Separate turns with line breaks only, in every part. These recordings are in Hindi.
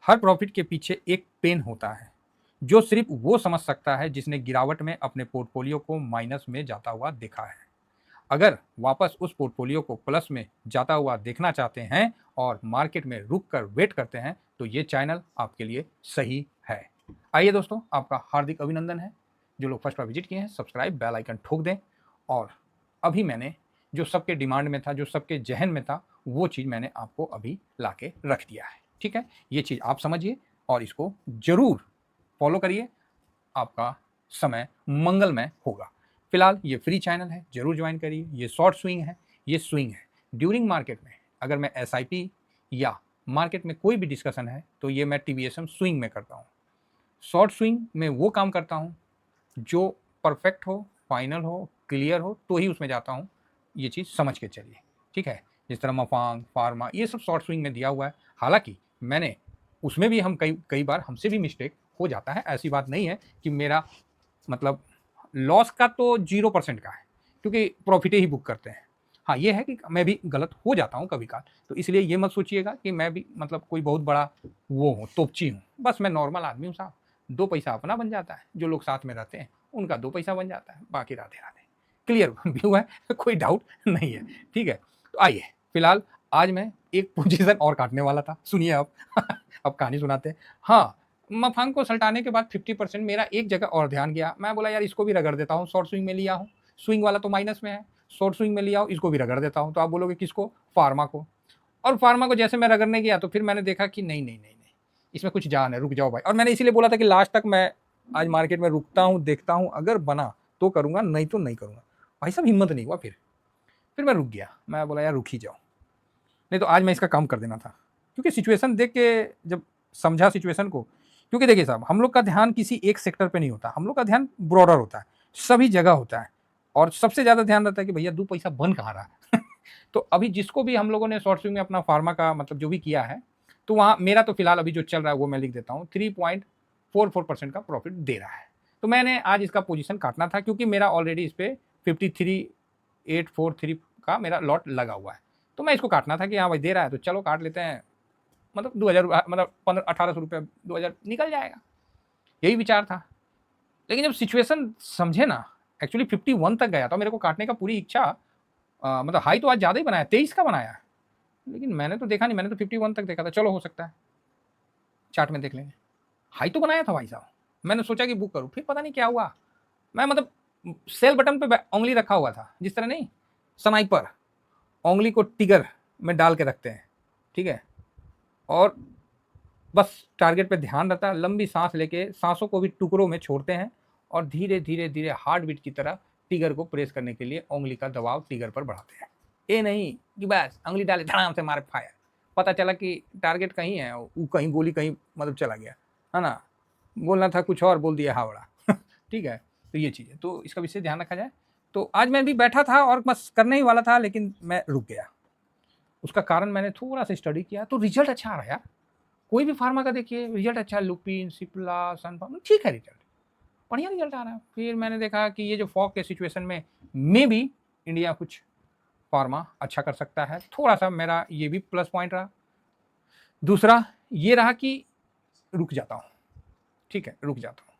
हर प्रॉफिट के पीछे एक पेन होता है जो सिर्फ वो समझ सकता है जिसने गिरावट में अपने पोर्टफोलियो को माइनस में जाता हुआ देखा है। अगर वापस उस पोर्टफोलियो को प्लस में जाता हुआ देखना चाहते हैं और मार्केट में रुक कर वेट करते हैं तो ये चैनल आपके लिए सही है। आइए दोस्तों, आपका हार्दिक अभिनंदन है। जो लोग फर्स्ट बार विजिट किए हैं, सब्सक्राइब बेल आइकन ठोक दें। और अभी मैंने जो सबके डिमांड में था, जो सबके जहन में था, वो चीज़ मैंने आपको अभी ला के रख दिया है। ठीक है, ये चीज़ आप समझिए और इसको जरूर फॉलो करिए। आपका समय मंगलमय होगा। फिलहाल ये फ्री चैनल है, जरूर ज्वाइन करिए। ये शॉर्ट स्विंग है, ये स्विंग है। ड्यूरिंग मार्केट में अगर मैं एसआईपी या मार्केट में कोई भी डिस्कशन है तो ये मैं टीवीएसएम स्विंग में करता हूँ। शॉर्ट स्विंग में वो काम करता हूँ जो परफेक्ट हो, फाइनल हो, क्लियर हो तो ही उसमें जाता हूँ। ये चीज़ समझ के चलिए, ठीक है। जिस तरह मफांग, फार्मा, ये सब शॉर्ट स्विंग में दिया हुआ है। हालांकि मैंने उसमें भी हम कई कई बार हमसे भी मिस्टेक हो जाता है। ऐसी बात नहीं है कि मेरा मतलब लॉस का तो 0% का है, क्योंकि प्रॉफिट ही बुक करते हैं। हाँ, ये है कि मैं भी गलत हो जाता हूँ कभी काल, तो इसलिए ये मत सोचिएगा कि मैं भी मतलब कोई बहुत बड़ा वो हूँ, तोपची हूँ। बस मैं नॉर्मल आदमी हूँ साहब। 2 पैसा अपना बन जाता है, जो लोग साथ में रहते हैं उनका 2 पैसा बन जाता है। बाकी राधे राधे। क्लियर व्यू है, कोई डाउट नहीं है, ठीक है। तो आइए, फिलहाल आज मैं एक पोजीशन और काटने वाला था, सुनिए अब। अब कहानी सुनाते हैं। हाँ, मफांग को सल्टाने के बाद 50% मेरा एक जगह और ध्यान गया। मैं बोला यार इसको भी रगड़ देता हूँ, शॉर्ट स्विंग में लिया हूँ, स्विंग वाला तो माइनस में है, शॉर्ट स्विंग में लिया हूँ, इसको भी रगड़ देता हूँ। तो आप बोलोगे किसको? फार्मा को। और फार्मा को जैसे मैं रगड़ने गया तो फिर मैंने देखा कि नहीं नहीं नहीं नहीं, इसमें कुछ जान है, रुक जाओ भाई। और मैंने इसीलिए बोला था कि लास्ट तक मैं आज मार्केट में रुकता हूँ, देखता हूँ, अगर बना तो करूंगा, नहीं तो नहीं करूंगा। भाई साहब हिम्मत नहीं हुआ। फिर मैं रुक गया। मैं बोला यार रुक ही जाओ, नहीं तो आज मैं इसका काम कर देना था। क्योंकि सिचुएशन देख के जब समझा सिचुएशन को, क्योंकि देखिए साहब, हम लोग का ध्यान किसी एक सेक्टर पे नहीं होता, हम लोग का ध्यान ब्रॉडर होता है, सभी जगह होता है। और सबसे ज्यादा ध्यान रहता है कि भैया 2 पैसा बन कहाँ रहा है। तो अभी जिसको भी हम लोगों ने शॉर्ट स्विंग में अपना फार्मा का मतलब जो भी किया है, तो वहाँ मेरा तो फिलहाल अभी जो चल रहा है वो मैं लिख देता हूँ, 3.44% का प्रॉफिट दे रहा है। तो मैंने आज इसका पोजीशन काटना था, क्योंकि मेरा ऑलरेडी इस पर 53,843 का मेरा लॉट लगा हुआ है। तो मैं इसको काटना था कि हाँ भाई दे रहा है तो चलो काट लेते हैं, मतलब 2000, मतलब 1800 रुपये, 2000 निकल जाएगा, यही विचार था। लेकिन जब सिचुएशन समझे ना, एक्चुअली 51 तक गया था मेरे को काटने का पूरी इच्छा। मतलब हाई तो आज ज़्यादा ही बनाया, 23 का बनाया, लेकिन मैंने तो देखा नहीं, मैंने तो 51 तक देखा था। चलो हो सकता है चार्ट में देख लेंगे। हाई तो बनाया था भाई साहब, मैंने सोचा कि बुक करूँ, फिर पता नहीं क्या हुआ। मैं मतलब सेल बटन पे उंगली रखा हुआ था, जिस तरह नहीं स्नाइपर उंगली को टिगर में डाल के रखते हैं, ठीक है, और बस टारगेट पे ध्यान रहता है। लंबी सांस लेके सांसों को भी टुकड़ों में छोड़ते हैं और धीरे धीरे धीरे हार्ट बीट की तरह टिगर को प्रेस करने के लिए उंगली का दबाव टिगर पर बढ़ाते हैं। ये नहीं कि बस उंगली डाले धड़ाम से मारे फायर, पता चला कि टारगेट कहीं है, वो कहीं गोली कहीं मतलब चला गया, है ना। बोलना था कुछ और, बोल दिया हावड़ा। ठीक है, तो ये चीज़ है, तो इसका विशेष ध्यान रखा जाए। तो आज मैं भी बैठा था और बस करने ही वाला था, लेकिन मैं रुक गया। उसका कारण मैंने थोड़ा सा स्टडी किया तो रिजल्ट अच्छा आ रहा है यार। कोई भी फार्मा का देखिए रिजल्ट अच्छा है, लुपिन, सिप्ला, सनफार्मा, ठीक है, रिजल्ट बढ़िया रिजल्ट आ रहा है। फिर मैंने देखा कि ये जो फॉग के सिचुएशन में मे भी इंडिया कुछ फार्मा अच्छा कर सकता है। थोड़ा सा मेरा ये भी प्लस पॉइंट रहा। दूसरा ये रहा कि रुक जाता हूँ, ठीक है, रुक जाता हूँ,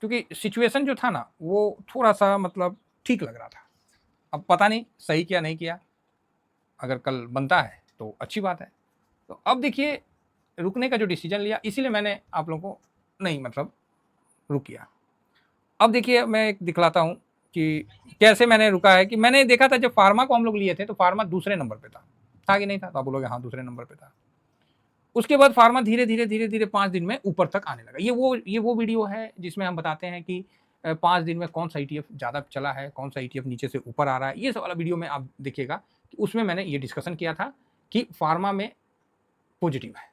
क्योंकि सिचुएशन जो था ना वो थोड़ा सा मतलब ठीक लग रहा था। अब पता नहीं सही किया नहीं किया, अगर कल बनता है तो अच्छी बात है। तो अब देखिए, रुकने का जो डिसीजन लिया, इसीलिए मैंने आप लोगों को नहीं मतलब रुक गया। अब देखिए मैं एक दिखलाता हूँ कि कैसे मैंने रुका है। कि मैंने देखा था जब फार्मा को हम लोग लिए थे तो फार्मा दूसरे नंबर पे था कि नहीं था? तो आप बोलोगे हाँ दूसरे नंबर पे था। उसके बाद फार्मा धीरे धीरे धीरे धीरे 5 दिन में ऊपर तक आने लगा। ये वो वीडियो है जिसमें हम बताते हैं कि 5 दिन में कौन सा ETF ज़्यादा चला है, कौन सा ETF नीचे से ऊपर आ रहा है। ये सब वाला वीडियो में आप देखिएगा कि उसमें मैंने ये डिस्कशन किया था कि फार्मा में पॉजिटिव है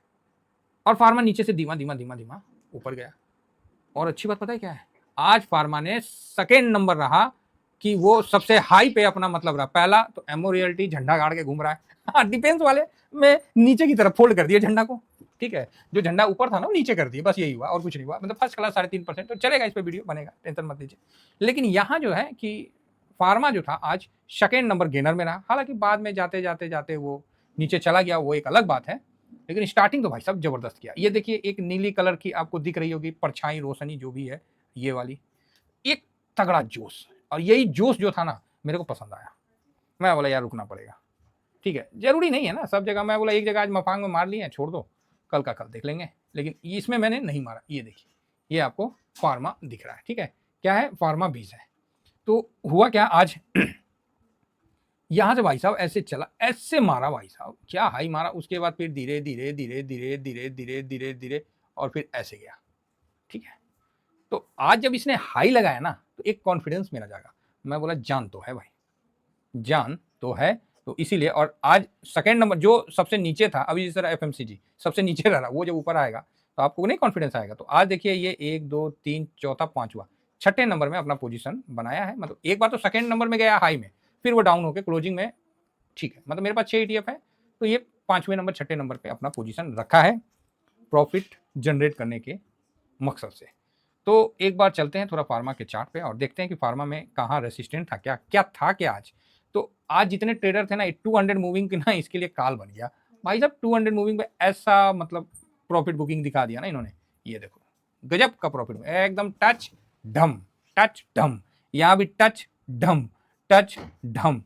और फार्मा नीचे से धीमा धीमा धीमा धीमा ऊपर गया। और अच्छी बात पता है क्या है? आज फार्मा ने सेकेंड नंबर रहा कि वो सबसे हाई पे अपना मतलब रहा। पहला तो एमओ रियल्टी झंडा गाड़ के घूम रहा है। हाँ, डिफेंस वाले में नीचे की तरफ फोल्ड कर दिया झंडा को, ठीक है। जो झंडा ऊपर था ना वो नीचे कर दिया, बस यही हुआ और कुछ नहीं हुआ। मतलब फर्स्ट क्लास 3.5%। तो चलेगा, इस पर वीडियो बनेगा, टेंशन मत लीजिए। लेकिन यहाँ जो है कि फार्मा जो था आज सेकेंड नंबर गेनर में रहा। हालांकि बाद में जाते जाते जाते वो नीचे चला गया, वो एक अलग बात है। लेकिन स्टार्टिंग तो भाई साहब जबरदस्त किया। ये देखिए एक नीली कलर की आपको दिख रही होगी परछाई रोशनी जो भी है, ये वाली एक तगड़ा जोश, और यही जोश जो था ना मेरे को पसंद आया। मैं बोला यार रुकना पड़ेगा, ठीक है, जरूरी नहीं है ना सब जगह। मैं बोला एक जगह आज मफांग में मार लिए हैं, छोड़ दो, कल का कल देख लेंगे, लेकिन इसमें मैंने नहीं मारा। ये देखिए, ये आपको फार्मा दिख रहा है, ठीक है, क्या है, फार्मा 20 है। तो हुआ क्या आज यहां से भाई साहब ऐसे चला, ऐसे मारा भाई साहब, क्या हाई मारा, उसके बाद फिर धीरे धीरे धीरे धीरे धीरे धीरे धीरे धीरे और फिर ऐसे गया, ठीक है। तो आज जब इसने हाई लगाया ना तो एक कॉन्फिडेंस मेरा जागा, मैं बोला जान तो है भाई, जान तो है। तो इसीलिए, और आज सेकंड नंबर जो सबसे नीचे था, अभी जिस तरह एफएमसीजी सबसे नीचे रहा, वो जब ऊपर आएगा तो आपको नहीं कॉन्फिडेंस आएगा। तो आज देखिए ये 1 2 3 चौथा पांचवा छठे नंबर में अपना पोजीशन बनाया है। मतलब एक बार तो सेकंड नंबर में गया हाई में, फिर वो डाउन होकर क्लोजिंग में, ठीक है, मतलब मेरे पास 6 ETF है, तो ये पांचवें नंबर छठे नंबर पे अपना पोजीशन रखा है प्रॉफिट जनरेट करने के मकसद से। तो एक बार चलते हैं थोड़ा फार्मा के चार्ट पे और देखते हैं कि फार्मा में कहाँ रेसिस्टेंट था, क्या क्या था क्या आज। तो आज जितने ट्रेडर थे ना, 200 मूविंग की ना इसके लिए काल बन गया भाई साहब। 200 मूविंग पे ऐसा मतलब प्रॉफिट बुकिंग दिखा दिया ना इन्होंने, ये देखो गजब का प्रॉफिट, एकदम टच ढम, यहाँ भी टच ढम।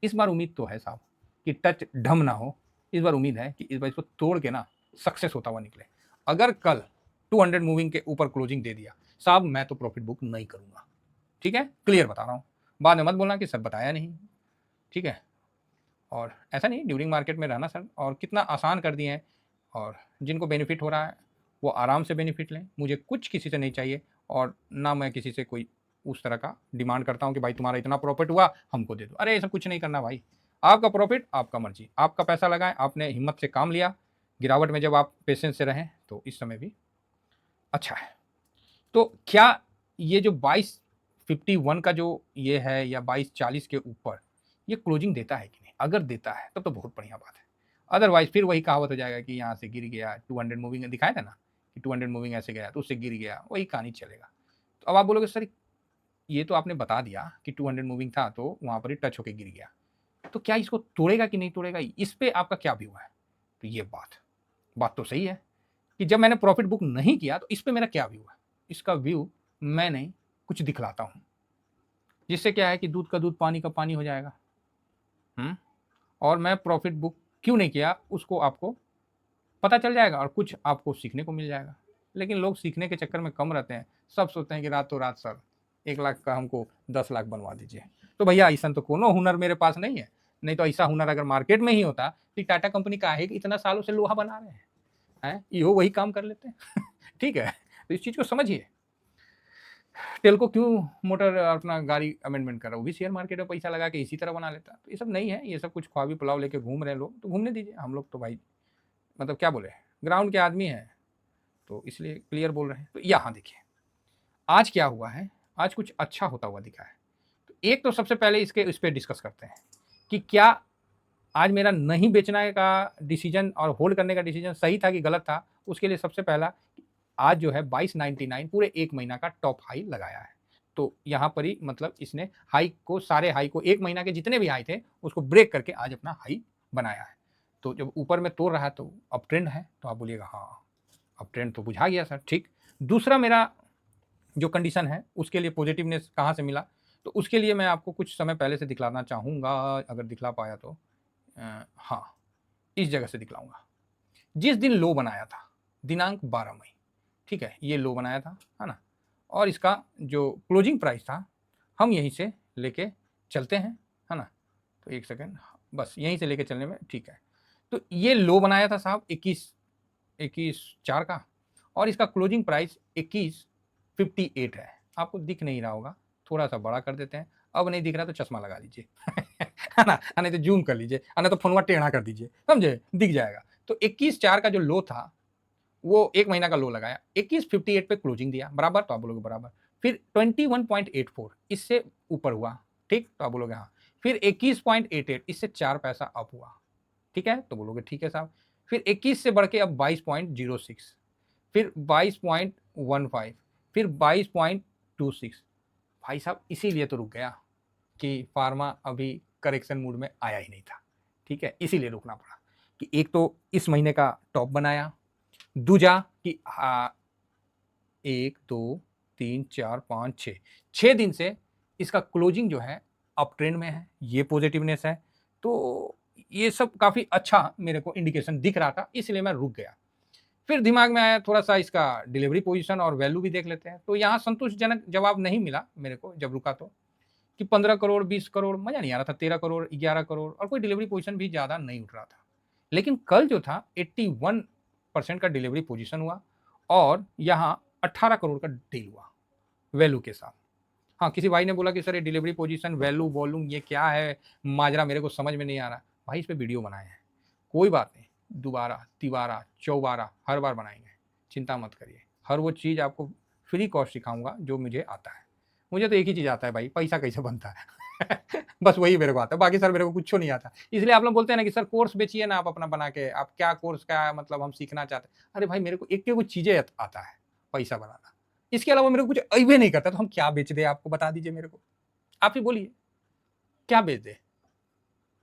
इस बार उम्मीद तो है साहब कि टच ढम ना हो, इस बार उम्मीद है कि इस बार इसको तोड़ के ना सक्सेस होता हुआ निकले। अगर कल 200 मूविंग के ऊपर क्लोजिंग दे दिया साहब, मैं तो प्रॉफिट बुक नहीं करूंगा, ठीक है, क्लियर बता रहा हूं, बाद में मत बोलना कि सर बताया नहीं, ठीक है। और ऐसा नहीं, ड्यूरिंग मार्केट में रहना सर, और कितना आसान कर दिए हैं, और जिनको बेनिफिट हो रहा है वो आराम से बेनिफिट लें। मुझे कुछ किसी से नहीं चाहिए, और ना मैं किसी से कोई उस तरह का डिमांड करता हूं कि भाई तुम्हारा इतना प्रॉफिट हुआ हमको दे दो। अरे ऐसा कुछ नहीं करना भाई, आपका प्रॉफिट आपका मर्जी, आपका पैसा लगाएं, आपने हिम्मत से काम लिया, गिरावट में जब आप पेशेंस से रहें तो इस समय भी अच्छा है। तो क्या ये जो 2251 का जो ये है, या 2240 के ऊपर ये क्लोजिंग देता है कि नहीं? अगर देता है तब तो बहुत बढ़िया बात है, अदरवाइज फिर वही कहावत हो जाएगा कि यहाँ से गिर गया, 200 मूविंग दिखाया था ना कि 200 मूविंग ऐसे गया तो उससे गिर गया, वही कहानी चलेगा। तो अब आप बोलोगे सर ये तो आपने बता दिया कि 200 मूविंग था तो वहां पर ही टच होके गिर गया, तो क्या इसको तोड़ेगा कि नहीं तोड़ेगा, इस पे आपका क्या व्यू है? तो ये बात तो सही है कि जब मैंने प्रॉफिट बुक नहीं किया तो इस पे मेरा क्या व्यू है। इसका व्यू मैंने कुछ दिखलाता हूं, जिससे क्या है कि दूध का दूध पानी का पानी हो जाएगा। और मैं प्रॉफिट बुक क्यों नहीं किया उसको आपको पता चल जाएगा, और कुछ आपको सीखने को मिल जाएगा। लेकिन लोग सीखने के चक्कर में कम रहते हैं, सब सोचते हैं कि रातों रात सर 1 लाख का हमको 10 लाख बनवा दीजिए। तो भैया ऐसा तो कोनो हुनर मेरे पास नहीं है, नहीं तो ऐसा हुनर अगर मार्केट में ही होता तो टाटा कंपनी का है कि इतना सालों से लोहा बना रहे हैं, यो वही काम कर लेते हैं ठीक है, तो इस चीज़ को समझिए। टेल्को क्यों मोटर अपना गाड़ी अमेंडमेंट कर रहा है, वो भी शेयर मार्केट में पैसा लगा के इसी तरह बना लेता है। तो ये सब नहीं है, ये सब कुछ ख्वाबी पुलाव लेके घूम रहे हैं लोग, तो घूमने दीजिए। हम लोग तो भाई मतलब क्या बोले, ग्राउंड के आदमी हैं, तो इसलिए क्लियर बोल रहे हैं। तो यहाँ देखिए आज क्या हुआ है, आज कुछ अच्छा होता हुआ दिखा है। तो एक तो सबसे पहले इस पर डिस्कस करते हैं कि क्या आज मेरा नहीं बेचने का डिसीजन और होल्ड करने का डिसीजन सही था कि गलत था। उसके लिए सबसे पहला आज जो है 2299 पूरे एक महीना का टॉप हाई लगाया है। तो यहाँ पर ही मतलब इसने हाई को, सारे हाई को, एक महीना के जितने भी हाई थे उसको ब्रेक करके आज अपना हाई बनाया है। तो जब ऊपर में तोड़ रहा है तो अब ट्रेंड है, तो आप बोलिएगा हाँ अब ट्रेंड तो बुझा गया सर, ठीक। दूसरा मेरा जो कंडीशन है उसके लिए पॉजिटिवनेस कहाँ से मिला, तो उसके लिए मैं आपको कुछ समय पहले से दिखलाना चाहूँगा, अगर दिखला पाया तो हाँ इस जगह से दिखलाऊंगा। जिस दिन लो बनाया था दिनांक 12 मई, ठीक है, ये लो बनाया था, है ना, और इसका जो क्लोजिंग प्राइस था हम यहीं से लेके चलते हैं, है ना। तो एक सेकेंड, बस यहीं से लेके चलने में ठीक है। तो ये लो बनाया था साहब 21.4 का, और इसका क्लोजिंग प्राइस 21.58 है। आपको दिख नहीं रहा होगा, थोड़ा सा बड़ा कर देते हैं, अब नहीं दिख रहा तो चश्मा लगा लीजिए है ना, नहीं तो जूम कर लीजिए, नहीं तो फोनवा टेढ़ा कर दीजिए, समझे, दिख जाएगा। तो 21.4 का जो लो था वो एक महीना का लो लगाया, 21.58 पे क्लोजिंग दिया बराबर, तो आप बोलोगे बराबर। फिर 21.84 इससे ऊपर हुआ, ठीक, तो आप बोलोगे हाँ। फिर 21.88 इससे 4 पैसा अप हुआ, ठीक है, तो बोलोगे ठीक है साहब। फिर 21 से बढ़ के अब 22.06, फिर 22.15, फिर 22.26। भाई साहब इसीलिए तो रुक गया कि फार्मा अभी करेक्शन मूड में आया ही नहीं था, ठीक है, इसीलिए रुकना पड़ा। कि एक तो इस महीने का टॉप बनाया, दूजा कि 1 2 3 4 5 6 6 दिन से इसका क्लोजिंग जो है अप ट्रेंड में है, ये पॉजिटिवनेस है। तो ये सब काफ़ी अच्छा मेरे को इंडिकेशन दिख रहा था, इसलिए मैं रुक गया। फिर दिमाग में आया थोड़ा-सा इसका डिलीवरी पोजीशन और वैल्यू भी देख लेते हैं। तो यहाँ संतोषजनक जवाब नहीं मिला मेरे को जब रुका तो, कि 15 करोड़, 20 करोड़ मज़ा नहीं आ रहा था, 13 करोड़, 11 करोड़ और कोई डिलीवरी पोजीशन भी ज़्यादा नहीं उठ रहा था। लेकिन कल जो था 81% का डिलीवरी पोजीशन हुआ और यहाँ 18 करोड़ का डील हुआ वैल्यू के साथ। हाँ, किसी भाई ने बोला कि सर ये डिलीवरी पोजीशन, वैल्यू, वॉल्यूम ये क्या है? माजरा मेरे को समझ में नहीं आ रहा। भाई इस पे वीडियो बनाए हैं। कोई बात नहीं, दोबारा, तिबारा, चौबारा हर बार बनाएँगे। चिंता मत करिए। हर वो चीज़ आपको फ्री कॉस्ट सिखाऊँगा जो मुझे आता है। मुझे तो एक ही चीज़ आता है भाई, पैसा कैसे बनता है। बस वही मेरे को आता है, बाकी सर मेरे को कुछ नहीं आता। इसलिए आप लोग बोलते हैं ना कि सर कोर्स बेचिए ना आप अपना बना के, आप क्या कोर्स का मतलब हम सीखना चाहते हैं। अरे भाई मेरे को एक के कुछ चीज़ें आता है, पैसा बनाना। इसके अलावा मेरे को कुछ अइबे नहीं करता, तो हम क्या बेच दें आपको, बता दीजिए मेरे को। आप ही बोलिए, क्या बेच दें?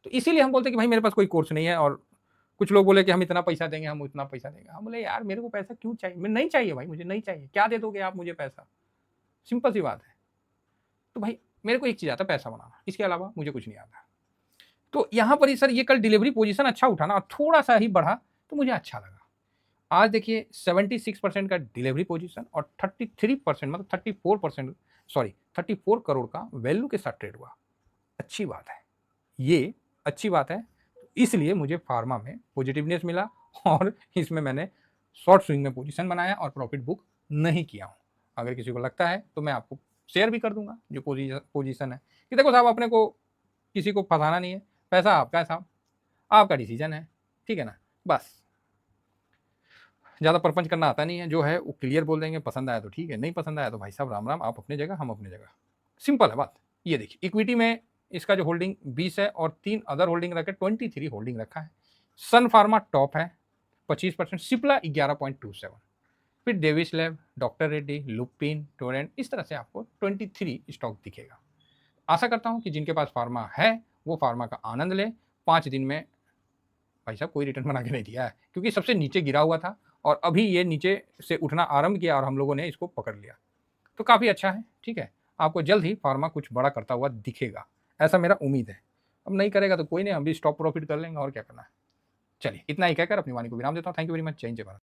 तो इसीलिए हम बोलते हैं कि भाई मेरे पास कोई कोर्स नहीं है और कुछ लोग बोले कि हम इतना पैसा देंगे, हम उतना पैसा देंगे। हम बोले यार मेरे को पैसा क्यों चाहिए? मैं नहीं चाहिए भाई, मुझे नहीं चाहिए। क्या दे दोगे आप मुझे पैसा? सिंपल सी बात है। तो भाई मेरे को एक चीज़ आता है पैसा बनाना, इसके अलावा मुझे कुछ नहीं आता। तो यहाँ पर ही सर ये कल डिलीवरी पोजीशन अच्छा उठा ना और थोड़ा-सा ही बढ़ा, तो मुझे अच्छा लगा। आज देखिए 76% का डिलीवरी पोजीशन और 33% मतलब 34% सॉरी 34 करोड़ का वैल्यू के साथ ट्रेड हुआ। अच्छी बात है। ये अच्छी बात है। इसलिए मुझे फार्मा में पॉजिटिवनेस मिला और इसमें मैंने शॉर्ट स्विंग में पोजीशन बनाया और प्रॉफिट बुक नहीं किया हूँ। अगर किसी को लगता है तो मैं आपको शेयर भी कर दूंगा जो पोजीशन है कि देखो साहब अपने को किसी को फंसाना नहीं है, पैसा आपका है साहब, आपका डिसीजन है, ठीक है ना। बस ज़्यादा परपंच करना आता नहीं है, जो है वो क्लियर बोल देंगे, पसंद आया तो ठीक है, नहीं पसंद आया तो भाई साहब राम राम, आप अपनी जगह हम अपनी जगह। सिंपल है बात। ये देखिए इक्विटी में इसका जो होल्डिंग 20 है और 3 अदर होल्डिंग रखे 23 होल्डिंग रखा है। सन फार्मा टॉप है 25%, सिप्ला 11.27, फिर Davis lab, doctor Reddy, Lupin, Torrent, इस तरह से आपको 23 स्टॉक दिखेगा। आशा करता हूँ कि जिनके पास फार्मा है वो फार्मा का आनंद लें। 5 दिन में भाई साहब कोई रिटर्न बना के नहीं दिया है, क्योंकि सबसे नीचे गिरा हुआ था और अभी ये नीचे से उठना आरंभ किया और हम लोगों ने इसको पकड़ लिया, तो काफ़ी अच्छा है। ठीक है, आपको जल्द ही फार्मा कुछ बड़ा करता हुआ दिखेगा, ऐसा मेरा उम्मीद है। अब नहीं करेगा तो कोई नहीं, हम भी स्टॉप प्रॉफिट कर लेंगे और क्या करना है। चलिए इतना ही कहकर अपनी वाणी को विराम देता हूँ। Thank you very much. जय हिंद, जय भारत।